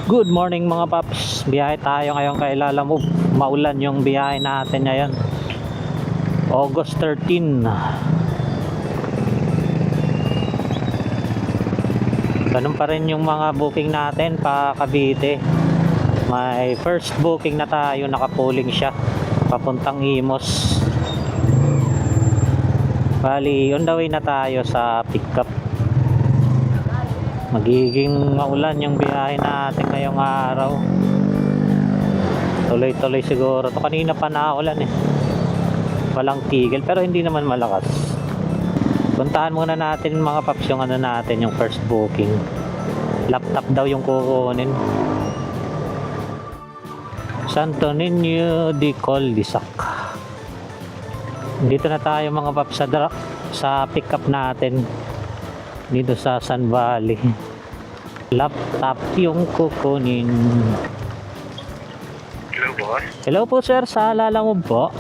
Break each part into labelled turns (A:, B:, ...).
A: Good morning mga paps. Biyahe tayo ngayon kay Lalamove. Maulan yung biyahe natin ngayon. August 13. Ganun pa rin yung mga booking natin pa Cavite. May first booking na tayo, nakapuling siya. Papuntang Imos. Bali, on the way na tayo sa pickup. Magiging maulan yung biyahe natin ngayong araw. Tuloy-tuloy siguro to. Kanina pa naulan eh. Walang tigil pero hindi naman malakas. Puntahan muna natin mga paps yung ano natin, yung first booking. Laptop daw yung kukunin. Santo Niño de Coldisac. Dito na tayo mga paps sa pickup natin. Dito sa San Valley. Laptop yung kukunin.
B: Hello, boss.
A: Hello po sir, sa Lalamove po.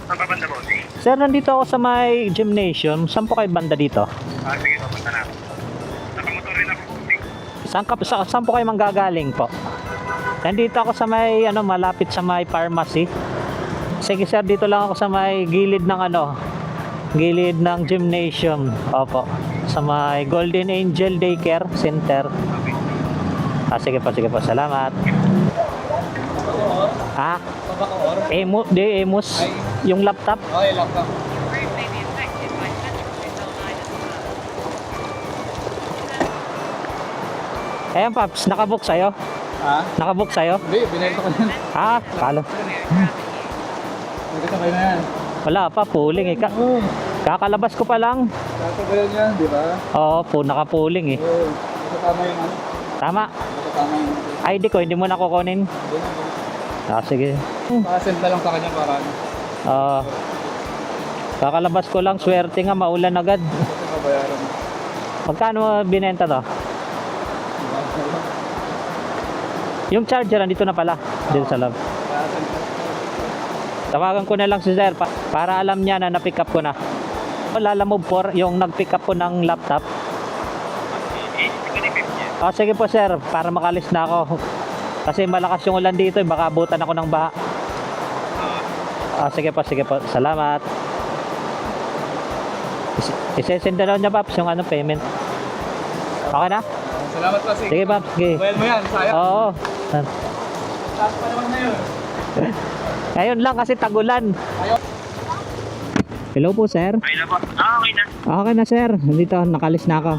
B: Saan ka banda, boss?
A: Sir, nandito ako sa may gymnasium. Saan po kayo banda dito?
B: Sige, papunta na ako. Nakamotor rin ako, boss.
A: Saan po kayo manggagaling po? Nandito ako sa may malapit sa may pharmacy. Sige sir, dito lang ako sa may gilid ng gymnasium. Opo. Sa may Golden Angel Daycare Center. Sige po, salamat. Emus, yung laptop.
B: Yung laptop.
A: Ayan paps, nakabook sa'yo? Nakabook sa'yo?
B: Hindi, binayad ko na yan.
A: Kalo.
B: Nagkita kayo na yan.
A: Wala pa, puling eh. Kakalabas ko pa lang.
B: Kakabayan yan, di ba?
A: Oo po, nakapuling eh.
B: Oo. Tama yung ano?
A: Tama.
B: Tama yung
A: ID ko, hindi mo na kukunin. Sige.
B: Pakasend na lang sa kanya para ano.
A: Kakalabas ko lang, swerte nga, maulan agad.
B: Kasi mabayaran.
A: Magkano binenta to? Yung charger, andito na pala. Dito sa lab. Tawagan ko na lang si sir para alam niya na na-pick up ko na. Lalamove po yung nag-pick up po ng laptop. Sige po sir, para makalis na ako. Kasi malakas yung ulan dito, baka abutan ako ng baha. Sige po, salamat. Isesend na niya paps yung payment. Okay na?
B: Salamat pa,
A: Sige paps, sige.
B: Bayad mo yan, sayang.
A: Oo.
B: Taas pa naman na yun.
A: Ngayon lang kasi tagulan. Hello po sir.
B: Okay na po. Okay na.
A: Okay na sir. Dito nakalis na ako.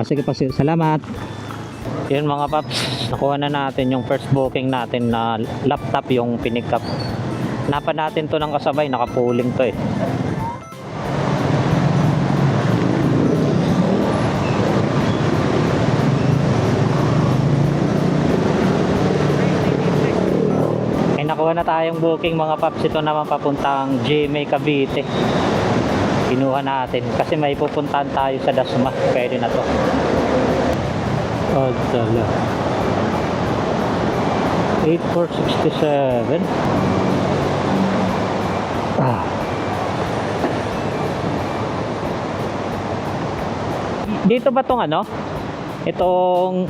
A: Sige po, salamat. Yun mga paps, nakuha na natin yung first booking natin na laptop yung pinick up. Hanapan natin to ng kasabay, nakapuling to eh. Nakuha na tayong booking mga paps. Ito naman papuntang GMA Cavite. Kinuha natin kasi may pupuntahan tayo sa Dasma. Pwede na to. Dala 8467. Dito ba tong itong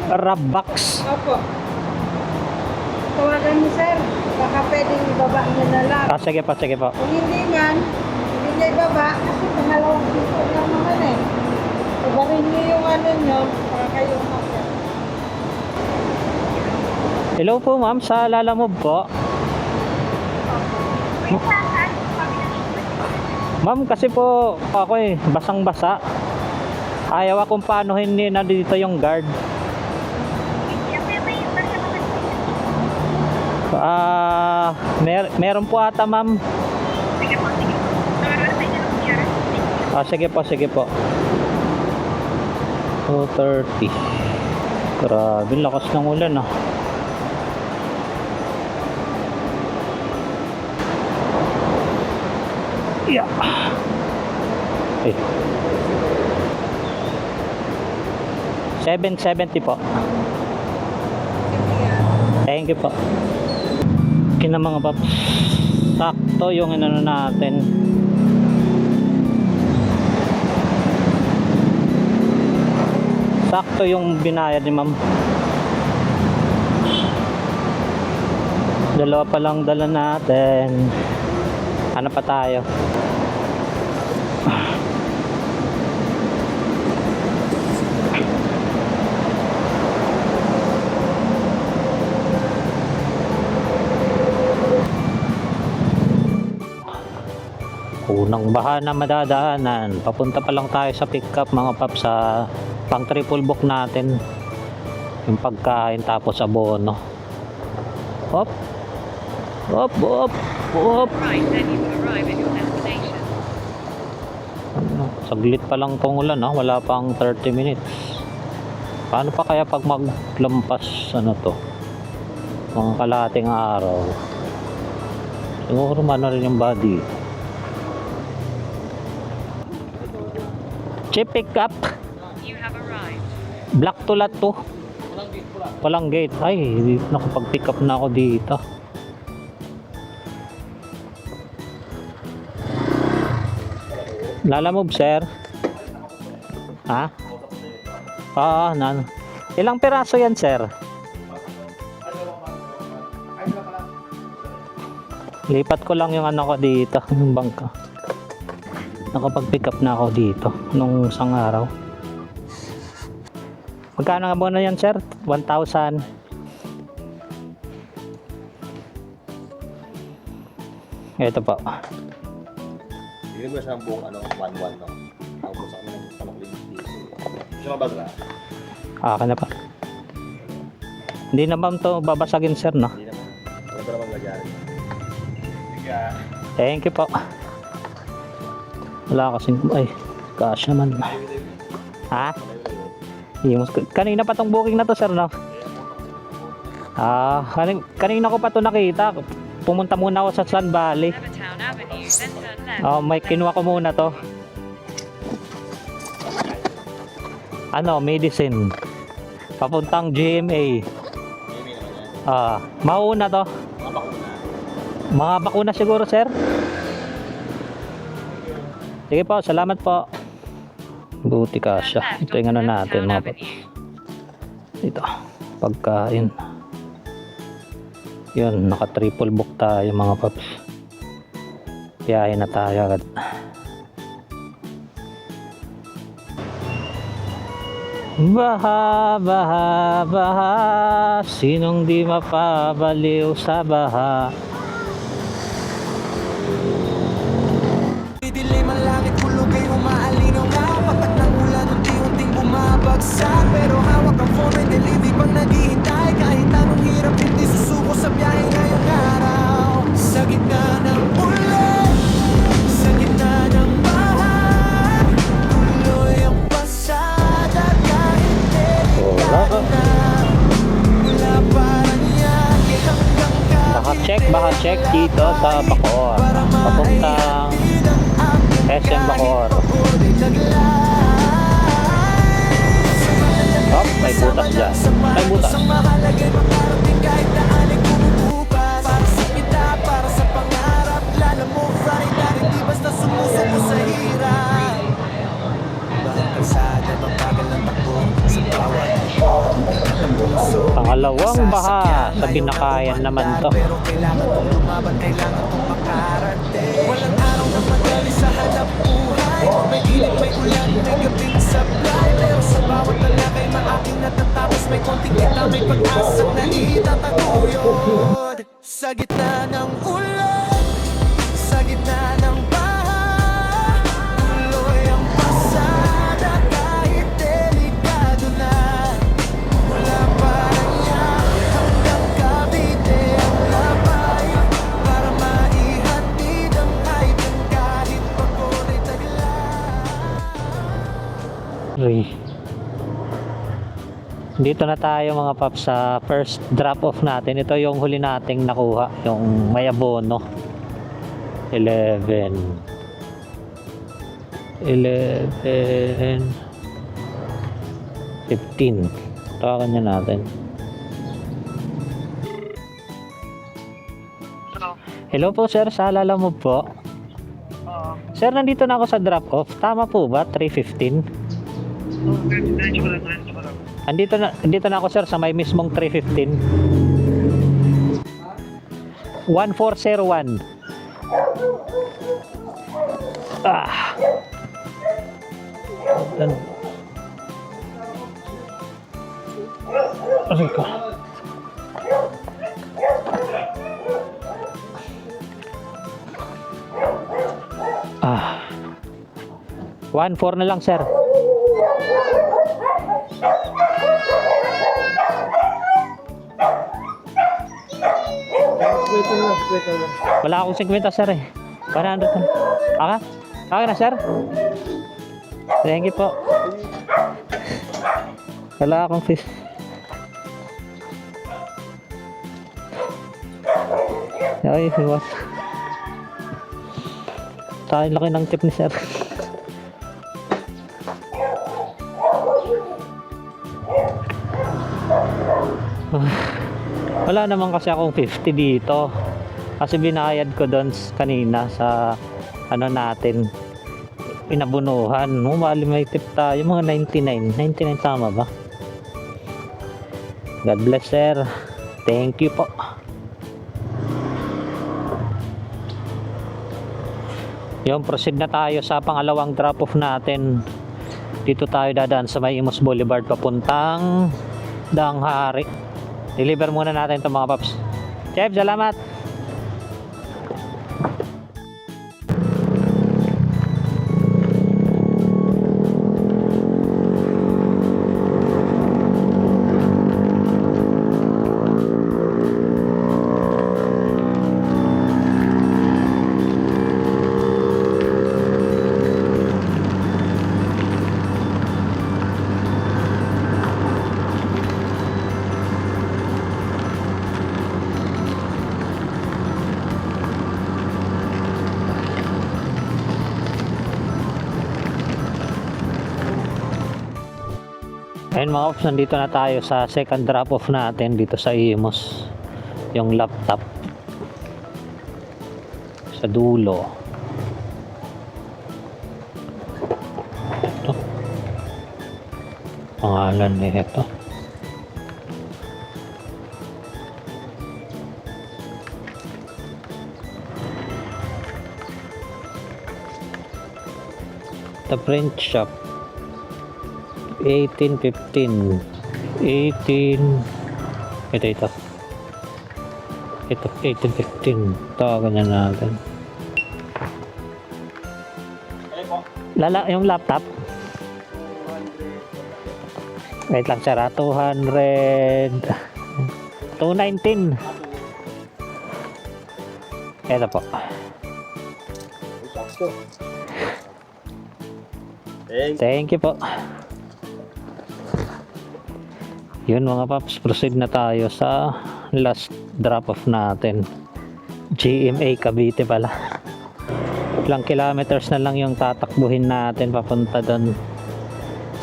A: Rabbox?
C: Opo. Tawagan niyo sir, baka pwedeng ibaba niyo na lang.
A: Sige po.
C: Kung hindi man, hindi niya ibaba, kasi pangalawang piso lang naman eh. Ibarin niyo yung niyo, para kayo makya.
A: Hello po ma'am, sa Lalamove po. Ma'am, kasi po ako basang-basa. Ayaw akong paanuhin na dito yung guard. Meron po ata ma'am. Sige po. 2:30. Grabe, lakas ng ulan Yeah. 770 po. Thank you po. Kina mga paps, sakto yung natin. Sakto yung binayad ni ma'am. Dalawa pa lang dala natin. Ano pa tayo? Unang baha na madadaanan. Papunta pa lang tayo sa pick-up mga paps sa pang triple book natin. Yung pagkain tapos abono. Hop. Hop, hop, hop.
D: Right, then you will arrive at your destination.
A: Ano, saglit pa lang tong ulan, no? Wala pang 30 minutes. Paano pa kaya pag maglampas ano to? Mga kalahating araw. Siguro man na rin yung body. Chip pick up.
D: You have arrived.
A: Black to lot to. Walang gate. Ay, nakapag-pick up na ako dito. Lalamove, sir. Ha? Oo, nan. Ilang piraso yan, sir? Lipat ko lang yung ano ko dito, yung bangka. Nakapag-pick up na ako dito nung isang araw. Magkano nga muna yan, sir? 1,000. Ito po.
E: Hindi mo siya ang buong 1-1, no? Tapos sa kami ng panakling dito. Siya mabasa?
A: Akin na pa. Hindi naman to babasagin, sir, no?
E: Hindi naman. Wala pa naman nagyari.
A: Thank you po. Wala kasing... Ay, cash naman. Ha? Kanina pa tong booking na to, sir, no? Kanina ko pa to nakita. Pumunta muna ako sa Sun Valley.
D: Levittown Avenue, then turn left.
A: May kinuha ko muna to. Medicine. Papuntang GMA. Mauna to. Mga bakuna siguro, sir. Sige po, salamat po. Buti ka siya. Ito yung ano natin, mga paps. Ito, pagkain. Yun, naka triple book tayo, mga paps. Biyahe na tayo agad. Baha, baha, baha. Sinong di mapabaliw sa baha?
F: Didilim ang langit, hulog ay umaalinaw na. Patak ng ulan, unti-unting bumabagsak. Pero hawak ang phone, ay delivery pang naghihintay. Kahit anong hirap, hindi susuko sa biyahe ngayong araw. Sa gitna ng ulan, sa gitna ng baha, tuloy ang pasada kahit delikado na. Mula parang yaki hanggang
A: Baka check dito sa Bacoor. Papuntang SM Bacoor. Oh, may butas dyan. May butas.
F: Para sa kita, para sa pangarap. Lala mo, Friday, hindi basta sumusuko sa hirap. Bahang kalsada, mabagal ang takbo sa bawat
A: Pangalawang baha sa Binakayan naman to.
F: pero kailangan kong lumaban, kailangan kong makarate. Walang araw na madali sa hanap buhay. May init, may ulan, may gabing sablay. Pero sa bawat talakay maaking natatapos. May konting kita, may pag-asa na itataguyod. Sa gitna ng ulan, sa gitna ng baha, tuloy ang pasada kahit delikado na. Mula Paranaque hanggang Cavite ang labay, para maihatid ang item kahit pagod ay taglay.
A: Dito na tayo, mga paps, sa first drop off natin. Ito yung huli nating nakuha, yung may abono. 11 15. Tawagan niya natin. Hello po, sir, sa Lalamove po. Sir, nandito na ako sa drop off. Tama po ba? 3:15?
B: Diretso ko lang.
A: Andito na ako sir sa may mismong 315. 1401. Ah. Dan. Aray ko. Ah. 14 na lang sir. Wala akong 50 sir eh. 100 na. Aka? Aka na sir? Thank you po. Wala akong fish. Ay, what? Tayo laki ng tip ni sir. Wala naman kasi akong 50 dito. Kasi binayad ko doon kanina sa ano natin, pinabunuhan. Mali may tip tayo, mga 99. 99 tama ba? God bless sir. Thank you po. Yung proceed na tayo sa pangalawang drop off natin. Dito tayo dadaan sa may Imus Boulevard papuntang Danghari. Deliver muna natin itong mga paps. Chef, salamat. Ayun mga ops, nandito na tayo sa second drop off natin dito sa Imus. Yung laptop sa dulo. Ito. Pangalan nito. The print shop. 1815 18 ito 1815 tawagan na natin. Yung laptop wait lang sir, 200 219 ito po. Thank you po. Yun mga paps, proceed na tayo sa last drop off natin. GMA Cavite pala. Ilang kilometers na lang yung tatakbuhin natin papunta doon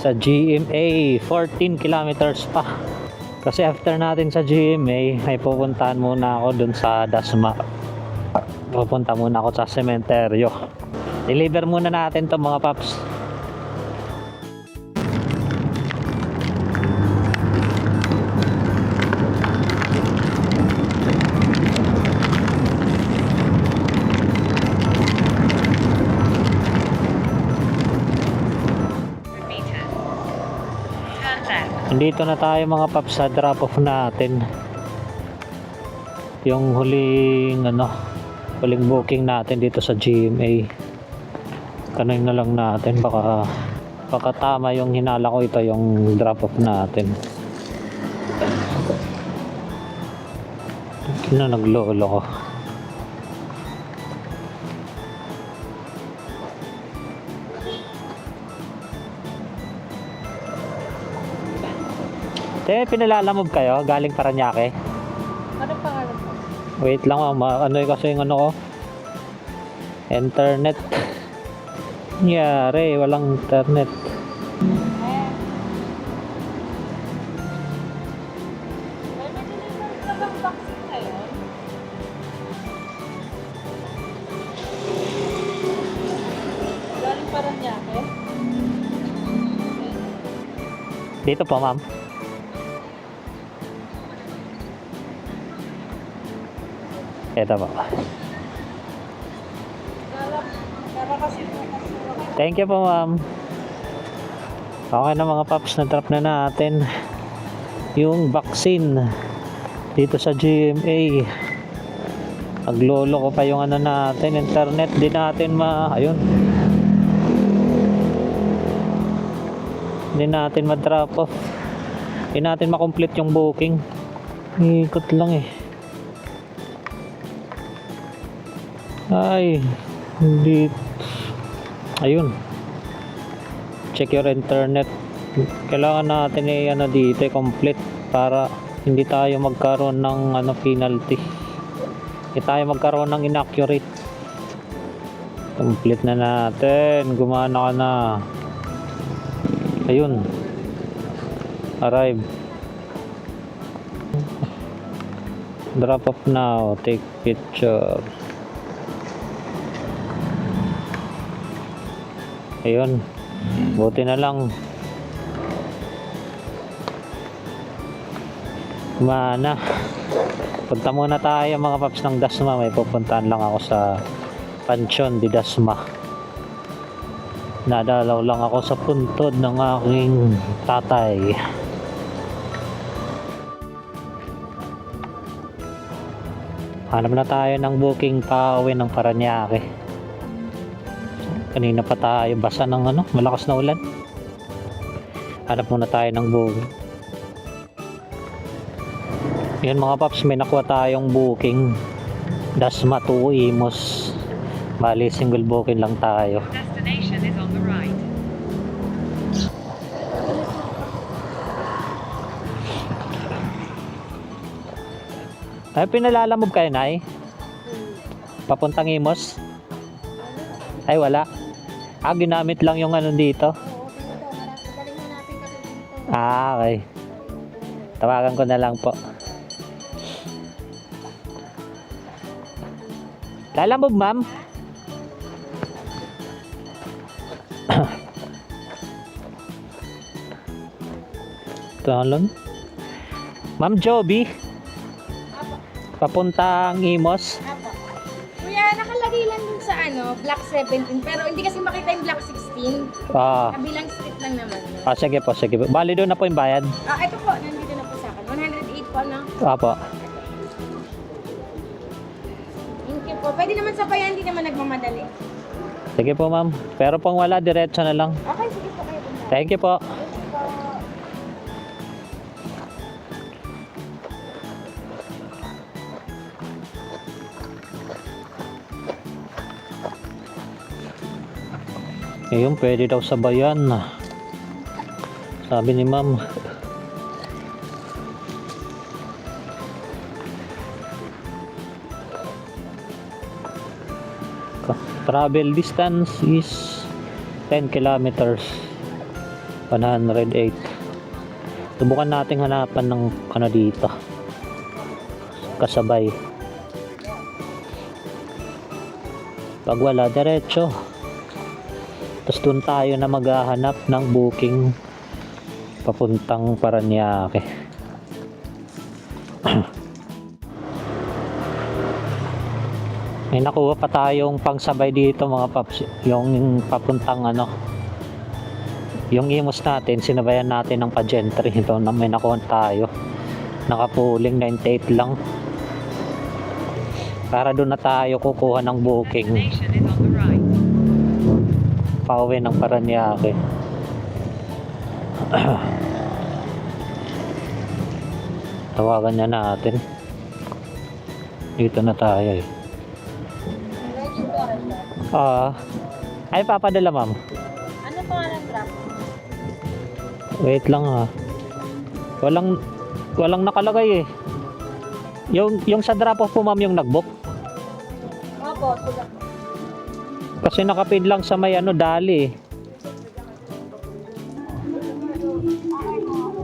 A: sa GMA. 14 kilometers pa. Kasi after natin sa GMA ay pupuntahan muna ako doon sa Dasma. Pupunta muna ako sa sementeryo. Deliver muna natin to mga paps. Dito na tayo mga paps sa drop off natin. Yung huling booking natin dito sa GMA. Kanin na lang natin, baka tama yung hinala ko, ito yung drop off natin. Naglolo ko. Pinalalamove kayo galing Paranaque?
C: Ano pangalan mo?
A: Wait lang, kasi yung ko internet. Nyari, walang internet.
C: May deliver na bang vaccine ngayon? Galing Paranaque?
A: Dito po, ma'am. Ito po.
C: Para kasi
A: Thank you po, ma'am. Okay na mga paps, na-drop na natin yung vaccine dito sa GMA. Naglolo ko pa yung ano natin, internet di natin ayun. Hindi natin ma-drop off. Hindi natin ma-complete yung booking. Ikot lang eh. Ay, hindi. Ayun. Check your internet. Kailangan natin ano dito complete para hindi tayo magkaroon ng penalty. Hindi tayo magkaroon ng inaccurate. Complete na natin. Gumana ka na. Ayun. Arrive. Drop off now. Take picture. Ayun. Buti na lang. Mana. Punta muna tayo mga paps ng Dasma. May pupuntahan lang ako sa Pansyon di Dasma. Nadalaw lang ako sa puntod ng aking tatay. Hanap na tayo ng booking pa uwi ng Paranaque. Kanina pa tayo basa ng malakas na ulan. Hanap muna tayo ng booking. Yan mga paps, may nakuha tayong booking. Dasma to Imus. Bali single booking lang tayo.
D: Destination is on the right.
A: Ay, pinalalamove kayo, Nay? Papuntang Imus? Ay, wala. Ginamit lang yung dito. Okay. Tawagan ko na lang po. Lalamove, ma'am? Talon? Ma'am Joby? Papuntang Imos?
G: Apo. Kuya, nakalagay lang dun sa Block 17, pero hindi kasi makita yung Block 16. Kabilang street lang naman.
A: Sige po, sige po. Bali doon na po yung bayad?
G: Ito po, nandito na po sa akin. 108 po, no?
A: Apo.
G: Thank you po. Pwede naman sa bayan, hindi naman nagmamadali.
A: Sige po, ma'am. Pero pang wala, diretso na lang.
G: Okay, sige po kayo punta.
A: Thank you po. Ayun, pwede daw sa bayan. Sabi ni ma'am. Travel distance is 10 kilometers. 108. Subukan natin hanapan ng dito. Kasabay. Pag wala, diretso. Tapos doon tayo na maghahanap ng booking papuntang Paranaque. May nakuha pa tayong pangsabay dito mga paps. Yung papuntang yung Imus natin, sinabayan natin ng pa-gentry. Ito na may nakuha tayo. Nakapuling 98 lang. Para doon na tayo kukuha ng booking.
D: Destination is on the right.
A: Pauwi ng Paranaque. Tawagan niya natin. Dito na tayo eh. Ay papadala ma'am.
G: Ano pangalan drop?
A: Wait lang Walang nakalagay eh. Yung sa drop off po ma'am yung nagbook.
G: Opo, sila.
A: Kasi nakapid lang sa may dali eh.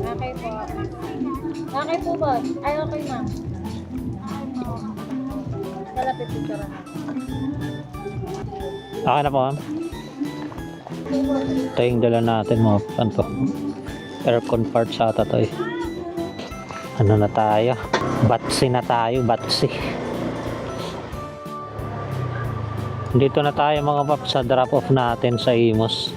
G: Okay po. Okay po ba? Ay, okay ma'am. Kalapit dito na.
A: Okay na po ma'am. Ito yung dala natin mga Aircon parts ata to eh. Ano na tayo? Batsi na tayo, batsi. Dito na tayo mga paps sa drop off natin sa Imos.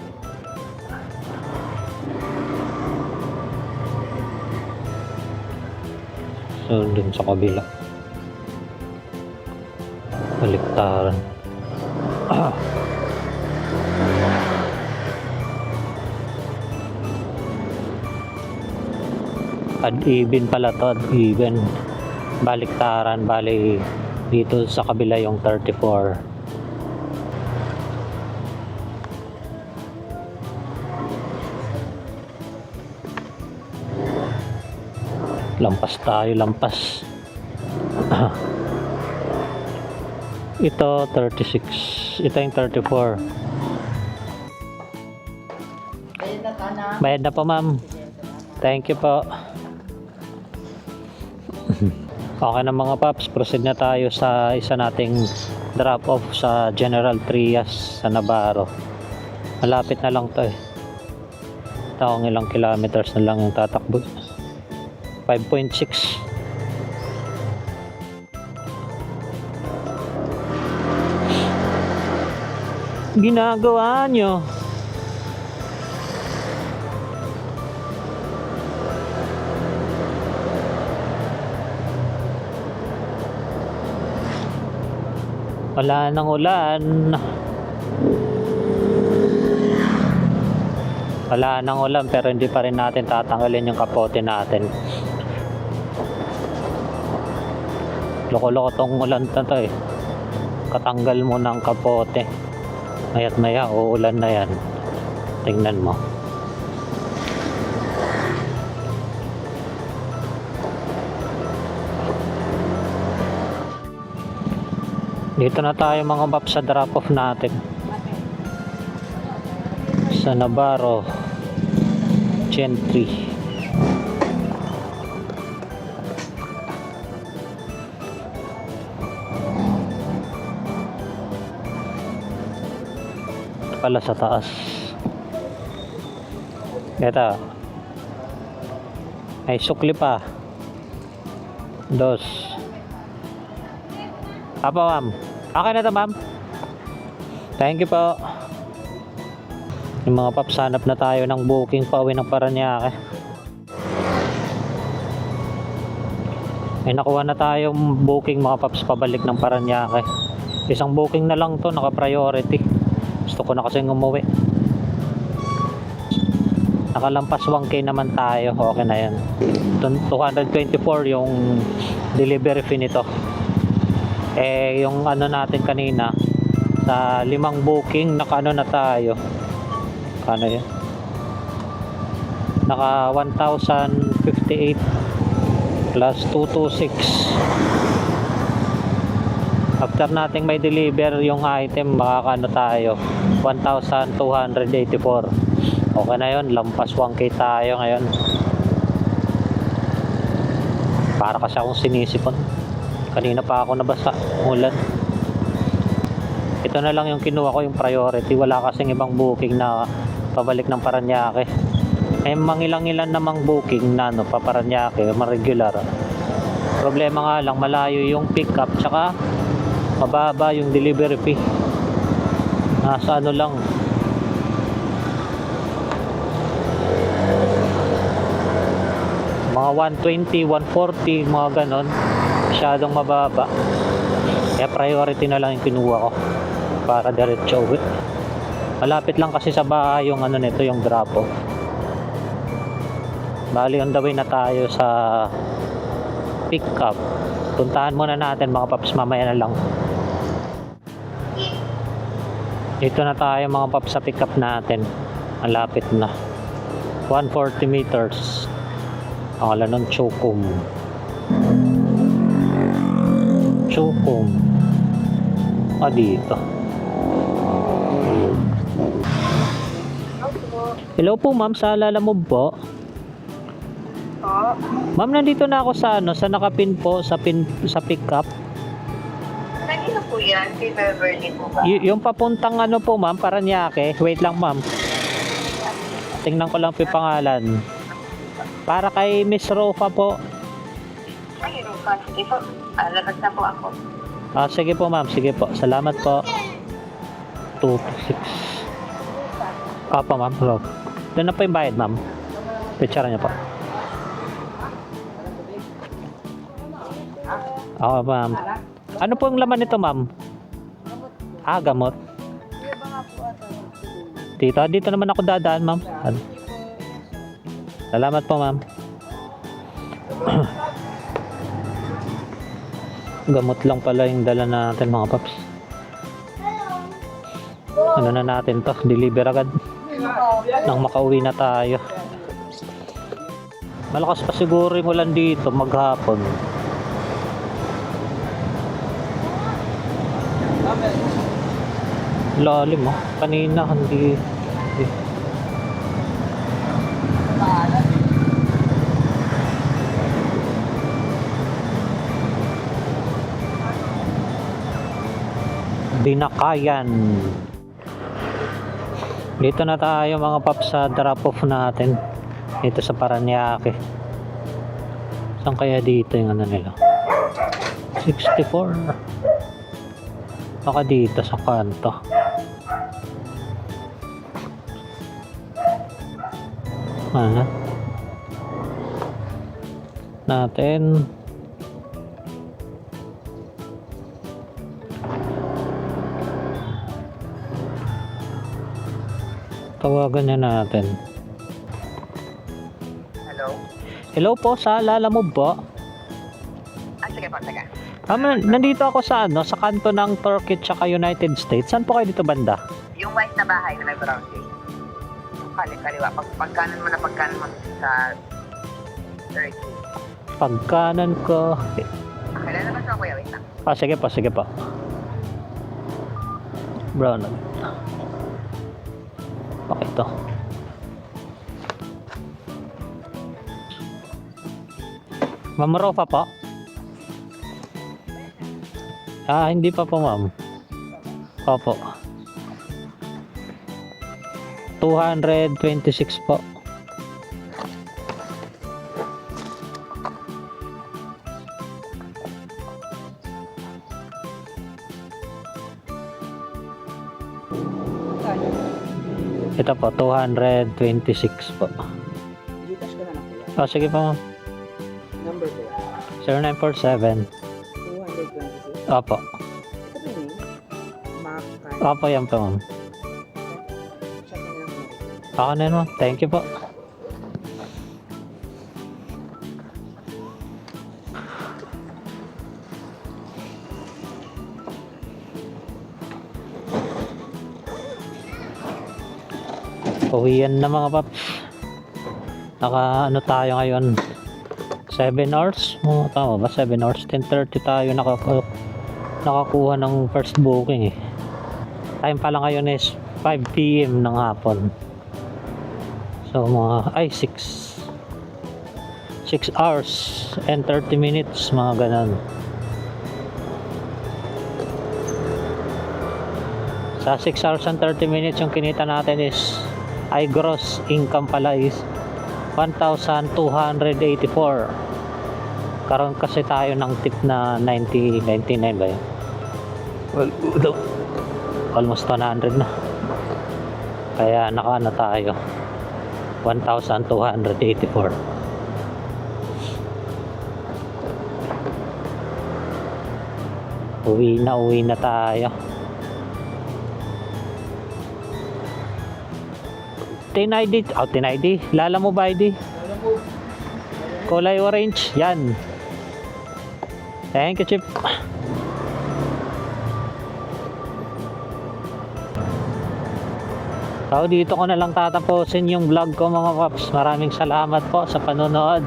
A: So, dun sa kabila. Baliktaran. Ad even pala to, ad even. Baliktaran, bali dito sa kabila yung 34. Lampas tayo, lampas. Ito 36, ito yung 34. Bayad na po ma'am. Thank you po. Okay na mga paps, proceed na tayo sa isa nating drop off sa General Trias sa Navarro. Malapit na lang to eh. Taong ilang kilometers na lang yung tatakbo. 5.6. Ginagawa nyo? Wala nang ulan. Wala nang ulan pero hindi pa rin natin tatanggalin yung kapote natin. Loko-loko tong ulan na to eh. Katanggal mo ng kapote. Maya't maya uulan na yan. Tingnan mo. Dito na tayo mga paps sa drop off natin. Sa Navarro Gentry. Pala sa taas. Ito. May sukli pa. Dos. Apa ma'am? Okay na to ma'am? Thank you po. Yung mga paps, hanap na tayo ng booking pa uwi ng Paranaque. May nakuha na tayong booking mga paps pabalik ng Paranaque. Isang booking na lang to, naka-priority. Gusto ko na kasing umuwi. Nakalampas 1K naman tayo. Okay na yan. 224 yung delivery fee nito. Eh yung ano natin kanina sa 5 booking naka ano na tayo. Ano yun? Naka 1,058 plus 226. After nating may deliver yung item, makakaano tayo 1,284. Okay na yun, lampas 1K tayo ngayon. Para kasi akong sinisipon. Kanina pa ako nabasa, ulan. Ito na lang yung kinuha ko, yung priority. Wala kasing ibang booking na pabalik ng Paranaque. Eh mangilang-ilan namang booking na pa Paranaque, ma-regular. Problema nga lang, malayo yung pick up, tsaka mababa yung delivery fee. Nasa ano lang, mga 120, 140, mga ganon. Masyadong mababa. Kaya priority na lang yung kinuha ko para diretso uwi. Malapit lang kasi sa bahay yung ano nito, yung drop off. Bali on the way na tayo sa pick up. Puntahan muna natin mga paps, mamaya na lang. Dito na tayo mga paps sa pick up natin. Malapit na. 140 meters. Ang ala nun, Chukum. Chukum. Dito. Hello po ma'am, sa Lalamove po. Ma'am, nandito na ako sa ano, sa nakapin po, sa pick up.
H: Kanino po yan? Si Beverly po ba?
A: Yung papuntang ano po ma'am, Paranaque. Wait lang ma'am. Tingnan ko lang po yung pangalan. Para kay Miss Rofa po.
H: Ay, Rufa. Sige po. Labas na po ako.
A: Sige po ma'am, sige po. Salamat po. 2 to 6. Opo ma'am. Hello. Doon na po yung bayad ma'am. Picture niyo po. Oo ma'am. Ano po yung laman nito ma'am? Gamot. Dito naman ako dadaan ma'am. Salamat po ma'am. Gamot lang pala yung dala natin mga paps. Ano na natin to? Deliver agad. Nang makauwi na tayo. Malakas pa siguro yung ulan dito maghapon. Lalim oh. Kanina hindi. Binakayan. Dito na tayo mga paps sa drop off natin. Dito sa Paranaque. Saan kaya dito yung ano nila? 64. Baka dito sa kanto. Ano? Natin. Tawagan niya natin.
H: Hello?
A: Hello po, sa Lalamove po.
H: Sige po, taga.
A: Nandito ako sa sa kanto ng Turkey tsaka United States. Saan po kayo dito banda?
H: Yung white na bahay na may brown gate. Yung kaliwa. Pagkanan mo sa Turkey.
A: Pagkanan ko.
H: Kailan naman sa kuya? Wait lang.
A: Sige po. Brown. Okay to. Ma'am Rofa po? Hindi pa po ma'am. Opo. 226 po. Ito po, 226 po.
C: Gcash ko na lang po yan.
A: Sige po ma'am.
C: Number po.
A: 0947.
C: 226.
A: Opo.
C: Ito po yun. Makakain.
A: Opo yan po ma'am.
C: Check na lang po.
A: Ako na yun ma'am. Thank you po. Uwian na mga paps. Ano tayo ngayon? 7 hours? Tama ba? 7 hours? 10:30 tayo nakakuha ng first booking eh. Time pala ngayon is 5 PM ng hapon. So mga 6 hours and 30 minutes mga ganon. Sa 6 hours and 30 minutes yung kinita natin is gross income pala is 1,284. Karoon kasi tayo ng tip na 99 ba yun? Well, almost 100 na. Kaya nakaano tayo 1,284. Uwi na tayo. TID, Lalamove ba ID? Kulay orange, yan. Thank you, Chip. So, dito ko na lang tatapusin yung vlog ko mga paps. Maraming salamat po sa panonood.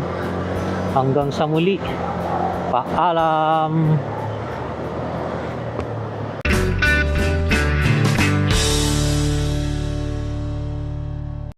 A: Hanggang sa muli. Paalam.